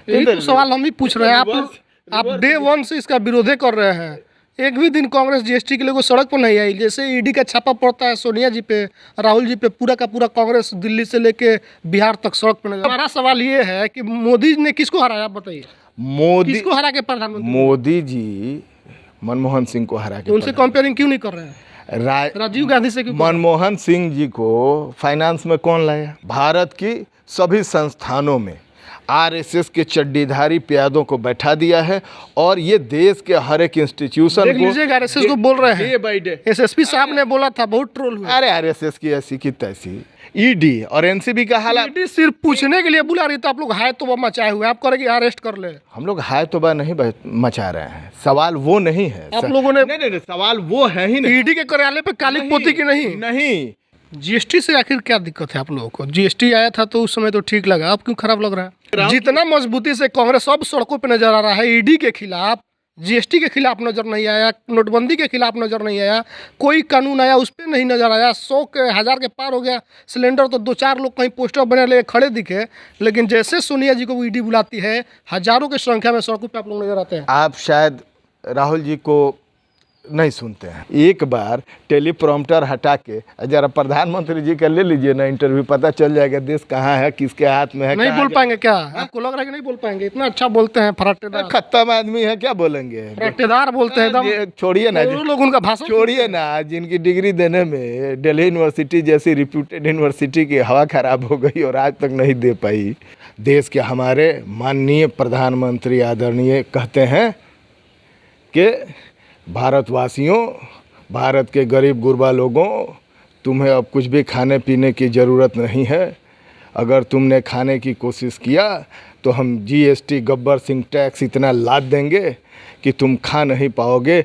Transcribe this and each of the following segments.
यही तो सवाल हम भी पूछ रहे हैं। आप डे वन से इसका विरोध कर रहे हैं। एक भी दिन कांग्रेस जीएसटी के लिए कोई सड़क पर नहीं आई। जैसे ईडी का छापा पड़ता है सोनिया जी पे, राहुल जी पे, पूरा का पूरा कांग्रेस दिल्ली से लेके बिहार तक सड़क पर नहीं। हमारा सवाल ये है कि मोदी ने किसको हराया, आप बताइए। मोदी किसको हरा के प्रधानमंत्री? मोदी जी मनमोहन सिंह को हरा के। उनसे कंपेयरिंग क्यों नहीं कर रहे हैं? राजीव गांधी से क्यों? मनमोहन सिंह जी को फाइनेंस में कौन लाया? भारत की सभी संस्थानों में आरएसएस के चड्डीधारी प्यादों को बैठा दिया है और ये देश के हर एक इंस्टीट्यूशन को आरएसएस को बोल रहे हैं डे बाय डे। एसएसपी साहब ने बोला था, बहुत ट्रोल हुआ। अरे आरएसएस की ऐसी की तैसी। ईडी और एनसीबी का हालात। ईडी सिर्फ पूछने के लिए बुला रही, तो आप लोग हाय तो मचाए हुए, आप करेंगे अरेस्ट कर ले। हम लोग हाय तोबा नहीं मचा रहे हैं। सवाल वो नहीं है। आप लोगों ने नहीं, सवाल वो है ही नहीं। ईडी के कार्यालय पे काली पोती की नहीं। जीएसटी से आखिर क्या दिक्कत है आप लोगों को? जीएसटी आया था तो उस समय तो ठीक लगा, अब क्यों खराब लग रहा है? जितना मजबूती से कांग्रेस अब सड़कों पे नजर आ रहा है, ईडी के खिलाफ, जीएसटी के खिलाफ नजर नहीं आया, नोटबंदी के खिलाफ नजर नहीं आया, कोई कानून आया उस पर नहीं नजर आया। 100 के 1000 के पार हो गया सिलेंडर, तो 2-4 लोग कहीं पोस्टर बने ले खड़े दिखे। लेकिन जैसे सोनिया जी को ईडी बुलाती है, हजारों की संख्या में सड़कों पे आप लोग नजर आते हैं। आप शायद राहुल जी को नहीं सुनते हैं। एक बार टेलीप्रॉम्प्टर हटा के जरा प्रधानमंत्री जी का ले लीजिए ना इंटरव्यू, पता चल जाएगा देश कहाँ है, किसके हाथ में है। नहीं बोल पाएंगे क्या? आपको लग रहा है कि नहीं बोल पाएंगे? इतना अच्छा बोलते हैं, फराटेदार खत्म आदमी है, क्या बोलेंगे? फराटेदार बोलते हैं एकदम। छोड़िए ना, लोग उनका भाषण छोड़िए ना। जिनकी डिग्री देने में दिल्ली यूनिवर्सिटी जैसी रिप्यूटेड यूनिवर्सिटी की हवा खराब हो गई और आज तक नहीं दे पाई। देश के हमारे माननीय प्रधानमंत्री आदरणीय कहते हैं कि भारतवासियों, भारत के गरीब गुरबा लोगों, तुम्हें अब कुछ भी खाने पीने की ज़रूरत नहीं है। अगर तुमने खाने की कोशिश किया तो हम जीएसटी गब्बर सिंह टैक्स इतना लाद देंगे कि तुम खा नहीं पाओगे।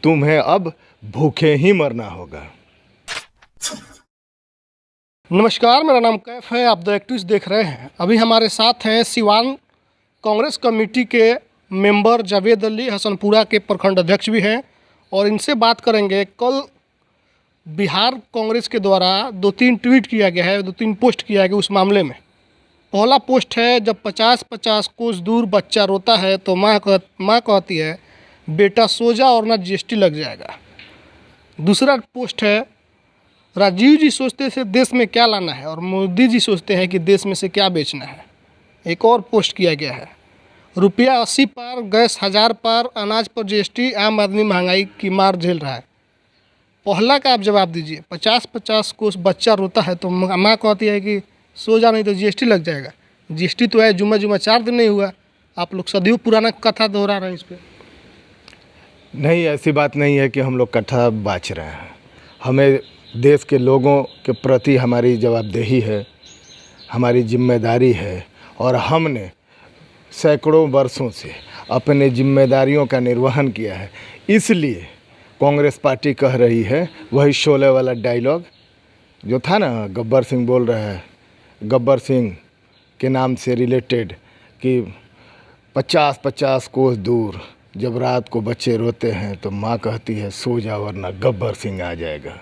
तुम्हें अब भूखे ही मरना होगा। नमस्कार, मेरा नाम कैफ है, आप द एक्टिव्स देख रहे हैं। अभी हमारे साथ हैं सिवान कांग्रेस कमेटी के मेंबर जावेद अली, हसनपुरा के प्रखंड अध्यक्ष भी हैं, और इनसे बात करेंगे। कल बिहार कांग्रेस के द्वारा 2-3 ट्वीट किया गया है, 2-3 पोस्ट किया गया उस मामले में। पहला पोस्ट है, जब 50-50 कोस दूर बच्चा रोता है तो माँ कहती है बेटा सो जा और ना जीएसटी लग जाएगा। दूसरा पोस्ट है, राजीव जी सोचते थे देश में क्या लाना है और मोदी जी सोचते हैं कि देश में से क्या बेचना है। एक और पोस्ट किया गया है, रुपया 80 पार, गैस 1000 पार, अनाज पर जीएसटी, आम आदमी महंगाई की मार झेल रहा है। पहला का आप जवाब दीजिए। 50-50 कोस बच्चा रोता है तो माँ कहती है कि सो जा नहीं तो जीएसटी लग जाएगा। जीएसटी तो है, जुम्मा 4 दिन नहीं हुआ, आप लोग सदियों पुराना कथा दोहरा रहे हैं इस पर। नहीं, ऐसी बात नहीं है कि हम लोग कथा बाच रहे हैं। हमें देश के लोगों के प्रति हमारी जवाबदेही है, हमारी जिम्मेदारी है, और हमने सैकड़ों वर्षों से अपने जिम्मेदारियों का निर्वहन किया है। इसलिए कांग्रेस पार्टी कह रही है वही शोले वाला डायलॉग जो था ना, गब्बर सिंह बोल रहा है, गब्बर सिंह के नाम से रिलेटेड, कि 50-50 कोस दूर जब रात को बच्चे रोते हैं तो माँ कहती है सो जा वरना गब्बर सिंह आ जाएगा।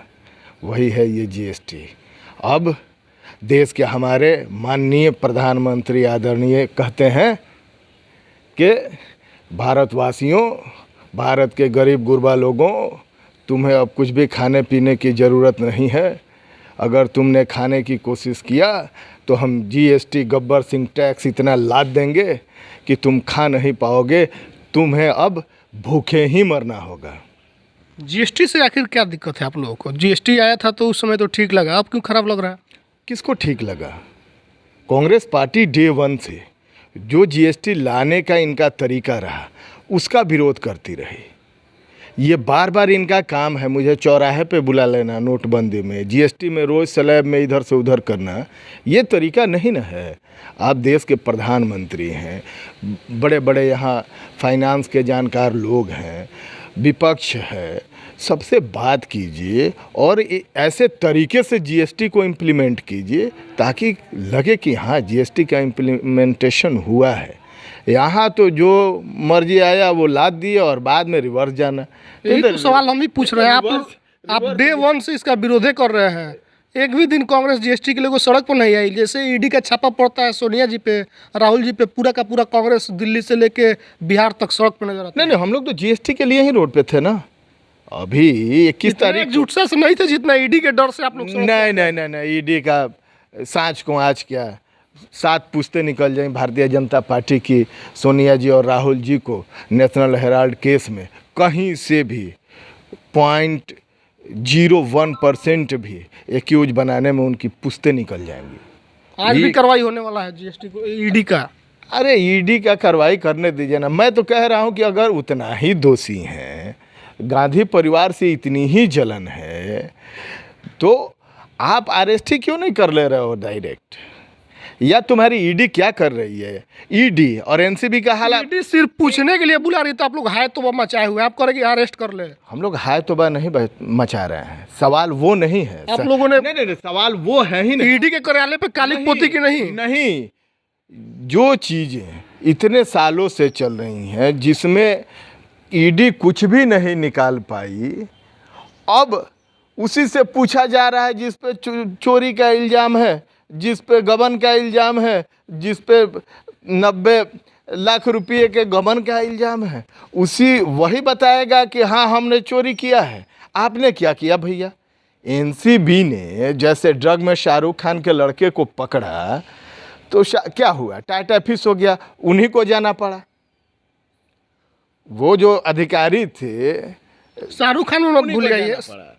वही है ये जीएसटी। अब देश के हमारे माननीय प्रधानमंत्री आदरणीय कहते हैं कि भारतवासियों, भारत के गरीब गुरबा लोगों, तुम्हें अब कुछ भी खाने पीने की ज़रूरत नहीं है। अगर तुमने खाने की कोशिश किया तो हम जीएसटी गब्बर सिंह टैक्स इतना लाद देंगे कि तुम खा नहीं पाओगे। तुम्हें अब भूखे ही मरना होगा। जीएसटी से आखिर क्या दिक्कत है आप लोगों को? जीएसटी आया था तो उस समय तो ठीक लगा, अब क्यों खराब लग रहा है? किसको ठीक लगा? कांग्रेस पार्टी डे वन से जो जीएसटी लाने का इनका तरीका रहा उसका विरोध करती रही। ये बार बार इनका काम है मुझे चौराहे पे बुला लेना, नोटबंदी में, जीएसटी में रोज़ स्लैब में इधर से उधर करना, ये तरीका नहीं ना है। आप देश के प्रधानमंत्री हैं, बड़े बड़े यहाँ फाइनेंस के जानकार लोग हैं, विपक्ष है, सबसे बात कीजिए और ऐसे तरीके से जीएसटी को इम्प्लीमेंट कीजिए ताकि लगे कि हाँ जीएसटी का इम्प्लीमेंटेशन हुआ है। यहाँ तो जो मर्जी आया वो लाद दिए और बाद में रिवर्स जाना। यही तो सवाल हम भी पूछ रहे हैं। आप डे वन से इसका विरोध कर रहे हैं। एक भी दिन कांग्रेस जीएसटी के लिए कोई सड़क पर नहीं आई। जैसे ईडी का छापा पड़ता है सोनिया जी पे, राहुल जी पे, पूरा का पूरा कांग्रेस दिल्ली से लेके बिहार तक सड़क पे नजर आता नहीं नहीं, हम लोग तो जीएसटी के लिए ही रोड पे थे ना। अभी 21 है। तारीख जुटसा से नहीं थे जितना ईडी के डर से आप लोग सड़क नहीं नहीं नहीं नहीं, ईडी का सांच को आज क्या 7 पुश्तें निकल जाएं भारतीय जनता पार्टी की सोनिया जी और राहुल जी को नेशनल हेराल्ड केस में कहीं से भी 0.01% भी एक्यूज बनाने में उनकी पुश्तें निकल जाएंगी। आज भी कार्रवाई होने वाला है जीएसटी को ईडी का। अरे ईडी का कार्रवाई करने दीजिए ना। मैं तो कह रहा हूं कि अगर उतना ही दोषी हैं, गांधी परिवार से इतनी ही जलन है, तो आप अरेस्ट ही क्यों नहीं कर ले रहे हो डायरेक्ट? या तुम्हारी ईडी क्या कर रही है? ईडी और एनसीबी का हालात। ईडी सिर्फ पूछने के लिए बुला रही, तो आप लोग हाय तो मचाए हुए, आप करेंगे अरेस्ट कर ले। हम लोग हाय तोबा नहीं मचा रहे हैं, सवाल वो नहीं है। आप लोगों ने नहीं, सवाल वो है ही नहीं। ईडी के कार्यालय पे काली पोती की नहीं, जो चीजें इतने सालों से चल रही हैं जिसमें ईडी कुछ भी नहीं निकाल पाई, अब उसी से पूछा जा रहा है जिस पे चोरी का इल्ज़ाम है, जिस पे गबन का इल्ज़ाम है, जिस पे 90 लाख रुपए के गबन का इल्ज़ाम है, वही बताएगा कि हाँ हमने चोरी किया है। आपने क्या किया भैया? एनसीबी ने जैसे ड्रग में शाहरुख खान के लड़के को पकड़ा तो क्या हुआ? टाटा फिश हो गया, उन्हीं को जाना पड़ा। वो जो अधिकारी थे, शाहरुख खान उन्होंने भूल गए,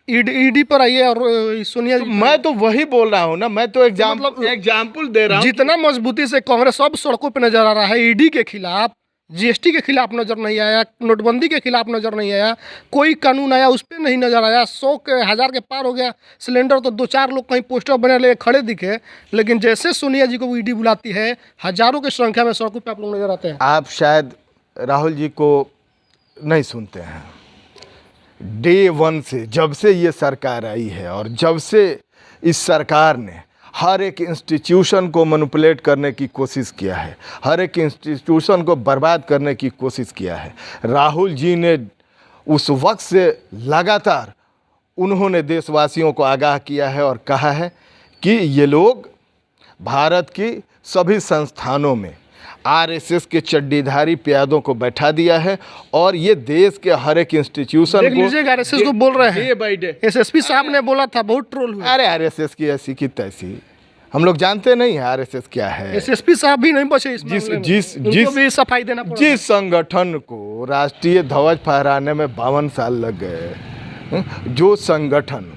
ईडी पर आइए और सोनिया। मैं तो वही बोल रहा हूँ ना, मैं तो एग्जाम्पल दे रहा हूँ। जितना मजबूती से कांग्रेस अब सड़कों पे नजर आ रहा है, ईडी के खिलाफ, जीएसटी के खिलाफ नजर नहीं आया, नोटबंदी के खिलाफ नजर नहीं आया, कोई कानून आया उस पर नहीं नजर आया। 100 के 1000 के पार हो गया सिलेंडर, तो 2-4 लोग कहीं पोस्टर बने ले खड़े दिखे। लेकिन जैसे सोनिया जी को ईडी बुलाती है, हजारों की संख्या में सड़कों पे आप लोग नजर आते हैं। आप शायद राहुल जी को नहीं सुनते हैं। डे 1 से, जब से ये सरकार आई है और जब से इस सरकार ने हर एक इंस्टीट्यूशन को मैनिपुलेट करने की कोशिश किया है, हर एक इंस्टीट्यूशन को बर्बाद करने की कोशिश किया है, राहुल जी ने उस वक्त से लगातार उन्होंने देशवासियों को आगाह किया है और कहा है कि ये लोग भारत की सभी संस्थानों में आरएसएस के चड्डीधारी प्यादों को बैठा दिया है और ये देश के हर एक इंस्टीट्यूशन को आरएसएस को बोल रहे हैं डे बाय डे। एसएसपी साहब ने बोला था, बहुत ट्रोल हुआ। अरे आरएसएस की ऐसी की तैसी, हम लोग जानते नहीं है आरएसएस क्या है। एसएसपी साहब भी नहीं बचे इस मामले में। उनको भी सफाई देना पड़ा। जिस संगठन को राष्ट्रीय ध्वज फहराने में 52 साल लग गए, जो संगठन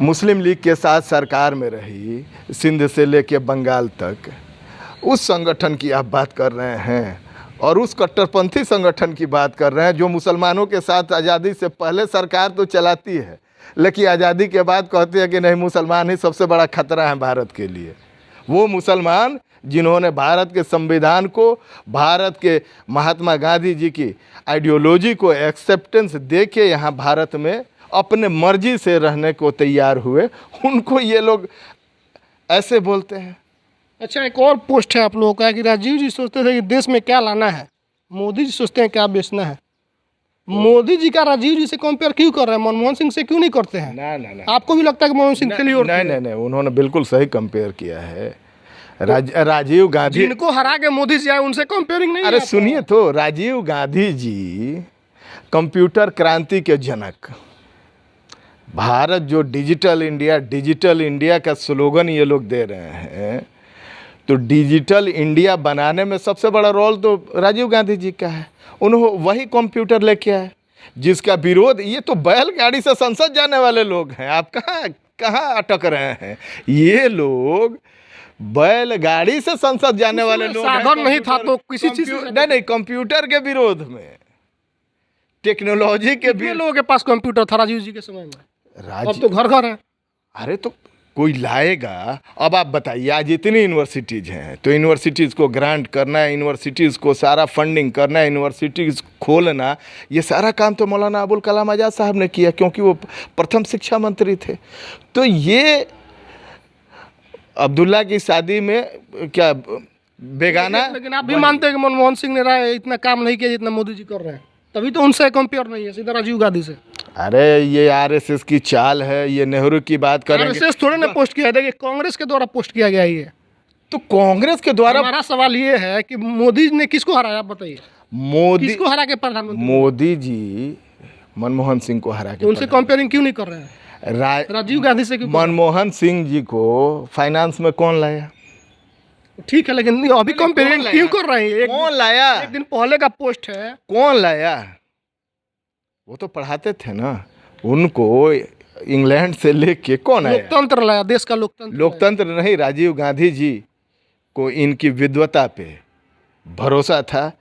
मुस्लिम लीग के साथ सरकार में रही सिंध से लेके बंगाल तक, उस संगठन की आप बात कर रहे हैं और उस कट्टरपंथी संगठन की बात कर रहे हैं जो मुसलमानों के साथ आज़ादी से पहले सरकार तो चलाती है, लेकिन आज़ादी के बाद कहती है कि नहीं मुसलमान ही सबसे बड़ा खतरा है भारत के लिए। वो मुसलमान जिन्होंने भारत के संविधान को, भारत के महात्मा गांधी जी की आइडियोलॉजी को एक्सेप्टेंस दे के यहाँ भारत में अपने मर्जी से रहने को तैयार हुए, उनको ये लोग ऐसे बोलते हैं। अच्छा, एक और पोस्ट है आप लोगों का कि राजीव जी सोचते थे कि देश में क्या लाना है, मोदी जी सोचते हैं क्या बेचना है। मोदी जी का राजीव जी से कंपेयर क्यों कर रहे हैं? मनमोहन सिंह से क्यों नहीं करते हैं? ना। आपको भी लगता है कि मनमोहन सिंह के लिए? नहीं, उन्होंने बिल्कुल सही कंपेयर किया है। राजीव गांधी जिनको हरा के मोदी जी आए उनसे कंपेयरिंग नहीं। अरे सुनिए तो, राजीव गांधी जी कंप्यूटर क्रांति के जनक, भारत जो डिजिटल इंडिया का स्लोगन ये लोग दे रहे हैं, तो डिजिटल इंडिया बनाने में सबसे बड़ा रोल तो राजीव गांधी जी का है। उन्होंने वही कंप्यूटर लेके आए जिसका विरोध, ये तो बैलगाड़ी से संसद जाने वाले लोग हैं। आप कहाँ अटक रहे हैं? ये लोग बैलगाड़ी से संसद जाने वाले लोग साधन नहीं था तो किसी चीज नहीं, कंप्यूटर के विरोध में, टेक्नोलॉजी के विरोध। लोगों के पास कंप्यूटर था राजीव जी के समय में, अब तो घर घर है। अरे तो कोई लाएगा। अब आप बताइए, आज इतनी यूनिवर्सिटीज़ हैं तो यूनिवर्सिटीज़ को ग्रांट करना है, यूनिवर्सिटीज़ को सारा फंडिंग करना है, यूनिवर्सिटीज़ खोलना, ये सारा काम तो मौलाना अबुल कलाम आज़ाद साहब ने किया, क्योंकि वो प्रथम शिक्षा मंत्री थे। तो ये अब्दुल्ला की शादी में क्या बेगाना? लेकिन आप भी मानते हैं कि मनमोहन सिंह ने इतना काम नहीं किया जितना मोदी जी कर रहे हैं, तभी तो उनसे कंपेयर नहीं है सीधा राजीव गांधी से। अरे ये आरएसएस की चाल है, ये नेहरू की बात करेंगे आरएसएस थोड़े ने पोस्ट किया है, देखिए कांग्रेस के द्वारा पोस्ट किया गया है ये। तो कांग्रेस के द्वारा। हमारा सवाल ये है कि मोदी ने किसको हराया, आप बताइए। मोदी किसको हरा के प्रधानमंत्री? मोदी जी मनमोहन सिंह को हरा के। तो उनसे कंपेयरिंग क्यों नहीं कर रहे हैं? राजीव गांधी से क्यों? मनमोहन सिंह जी को फाइनेंस में कौन लाया? ठीक है, लेकिन अभी कंपेयरिंग क्यों कर रहे हैं? कौन लाया? एक दिन पहले का पोस्ट है। कौन लाया? वो तो पढ़ाते थे ना उनको, इंग्लैंड से लेके कौन आया? लोकतंत्र लाया, देश का लोकतंत्र। लोकतंत्र नहीं, राजीव गांधी जी को इनकी विद्वता पे भरोसा था,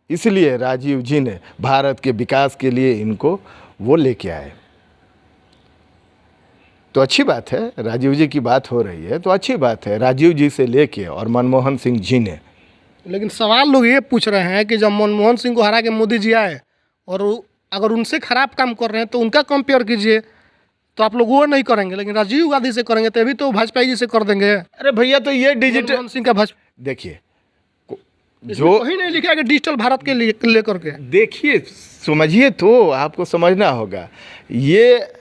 इसलिए राजीव जी ने भारत के विकास के लिए इनको वो लेके आए। तो अच्छी बात है, राजीव जी की बात हो रही है तो अच्छी बात है, राजीव जी से लेके और मनमोहन सिंह जी ने। लेकिन सवाल लोग ये पूछ रहे हैं कि जब मनमोहन सिंह को हरा के मोदी जी आए और अगर उनसे खराब काम कर रहे हैं तो उनका कंपेयर कीजिए, तो आप लोग वो नहीं करेंगे, लेकिन राजीव गांधी से करेंगे तभी तो भाजपा जी से कर देंगे। अरे भैया, तो ये डिजिटल मनमोहन सिंह का भाजपा, देखिए जो कहीं नहीं लिखा है कि डिजिटल भारत के लिए लेकर के। देखिए समझिए, तो आपको समझना होगा, ये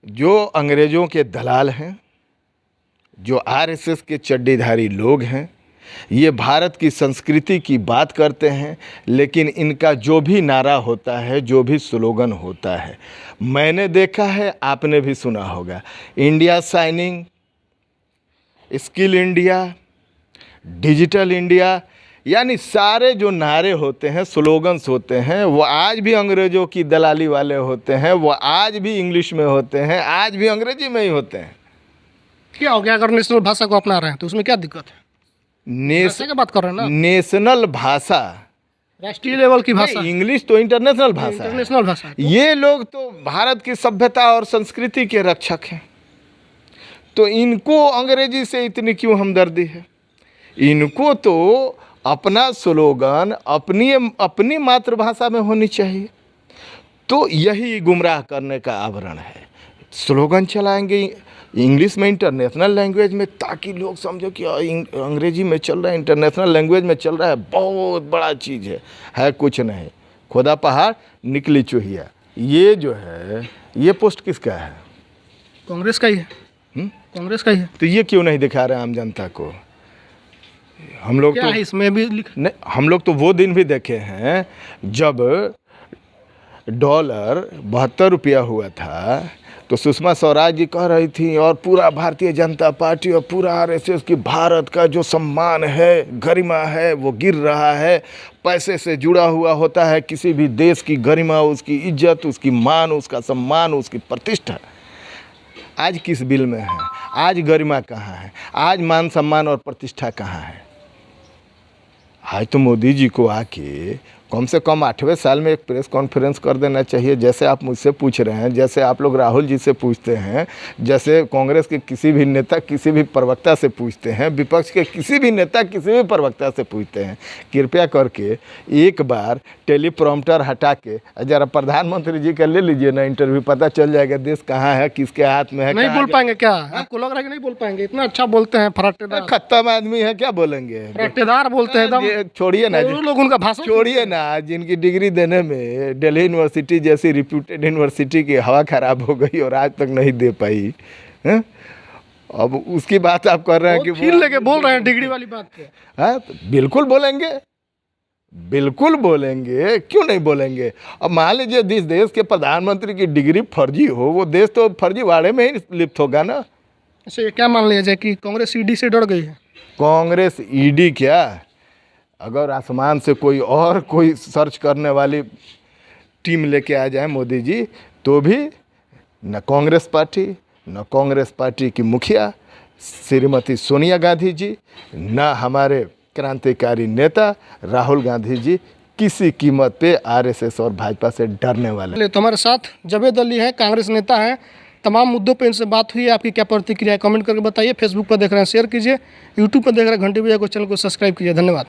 जो अंग्रेज़ों के दलाल हैं, जो आरएसएस के चड्डीधारी लोग हैं, ये भारत की संस्कृति की बात करते हैं, लेकिन इनका जो भी नारा होता है, जो भी स्लोगन होता है, मैंने देखा है, आपने भी सुना होगा, India shining, skill India, digital India, यानी सारे जो नारे होते हैं, स्लोगन्स होते हैं, वो आज भी अंग्रेज़ों की दलाली वाले होते हैं, वो आज भी इंग्लिश में होते हैं, आज भी अंग्रेजी में ही होते हैं। क्या हो गया अगर नेशनल भाषा को अपना रहे हैं तो उसमें क्या दिक्कत है? भाषा की बात कर रहे हैं ना, नेशनल भाषा, राष्ट्रीय लेवल की भाषा। इंग्लिश तो इंटरनेशनल भाषा है। इंटरनेशनल भाषा। ये लोग तो भारत की सभ्यता और संस्कृति के रक्षक हैं, तो इनको अंग्रेजी से इतनी क्यों हमदर्दी है? इनको तो अपना स्लोगन अपनी मातृभाषा में होनी चाहिए। तो यही गुमराह करने का आवरण है। स्लोगन चलाएंगे इंग्लिश में, इंटरनेशनल लैंग्वेज में, ताकि लोग समझो कि अंग्रेजी में चल रहा है, इंटरनेशनल लैंग्वेज में चल रहा है, बहुत बड़ा चीज़ है कुछ नहीं, खुदा पहाड़ निकली चूहिया। ये जो है, ये पोस्ट किसका है? कांग्रेस का ही है। कांग्रेस का ही है। तो ये क्यों नहीं दिखा रहे आम जनता को? हम लोग क्या तो है इसमें भी नहीं, हम लोग तो वो दिन भी देखे हैं जब डॉलर 72 रुपया हुआ था, तो सुषमा स्वराज जी कह रही थी, और पूरा भारतीय जनता पार्टी और पूरा आरएसएस की भारत का जो सम्मान है, गरिमा है, वो गिर रहा है। पैसे से जुड़ा हुआ होता है किसी भी देश की गरिमा, उसकी इज्जत, उसकी मान, उसका सम्मान, उसकी प्रतिष्ठा। आज किस बिल में है? आज गरिमा कहाँ है? आज मान सम्मान और प्रतिष्ठा कहाँ है? आज तो मोदी जी को आके कम से कम 8वें साल में एक प्रेस कॉन्फ्रेंस कर देना चाहिए, जैसे आप मुझसे पूछ रहे हैं, जैसे आप लोग राहुल जी से पूछते हैं, जैसे कांग्रेस के किसी भी नेता किसी भी प्रवक्ता से पूछते हैं, विपक्ष के किसी भी नेता किसी भी प्रवक्ता से पूछते हैं। कृपया करके एक बार टेलीप्रॉम्प्टर हटा के जरा प्रधानमंत्री जी का ले लीजिए ना इंटरव्यू, पता चल जाएगा देश कहाँ है, किसके हाथ में है। नहीं बोल पाएंगे क्या? आपको लग रहा है कि नहीं बोल पाएंगे? इतना अच्छा बोलते हैं, फराटेदार खत्म आदमी है, क्या बोलेंगे? फराटेदार बोलते हैं एकदम। छोड़िए ना, लोग उनका भाषण छोड़िए ना, जिनकी डिग्री देने में दिल्ली यूनिवर्सिटी जैसी रिप्यूटेड यूनिवर्सिटी की हवा खराब हो गई और आज तक नहीं दे पाई है? अब उसकी बात आप कर रहे हैं कि फील लेके बोल रहे हैं डिग्री वाली बात पे। हाँ, तो बिल्कुल बोलेंगे, बिल्कुल बोलेंगे, क्यों नहीं बोलेंगे? अब मान लीजिए जिस देश के प्रधानमंत्री की डिग्री फर्जी हो, वो देश तो फर्जीवाड़े में ही लिप्त होगा ना। अच्छा, ये क्या मान लिया जाए कि कांग्रेस ईडी से डर गई है? कांग्रेस ईडी क्या, अगर आसमान से कोई सर्च करने वाली टीम लेके आ जाए मोदी जी, तो भी न कांग्रेस पार्टी की मुखिया श्रीमती सोनिया गांधी जी, न हमारे क्रांतिकारी नेता राहुल गांधी जी किसी कीमत पे आरएसएस और भाजपा से डरने वाले। तो हमारे साथ जावेद अली हैं, कांग्रेस नेता हैं। तमाम मुद्दों पे इनसे बात हुई है। आपकी क्या प्रतिक्रिया है कमेंट करके बताइए। फेसबुक पर देख रहे हैं शेयर कीजिए, यूट्यूब पर देख रहे हैं घंटी बजा को चैनल को सब्सक्राइब कीजिए। धन्यवाद।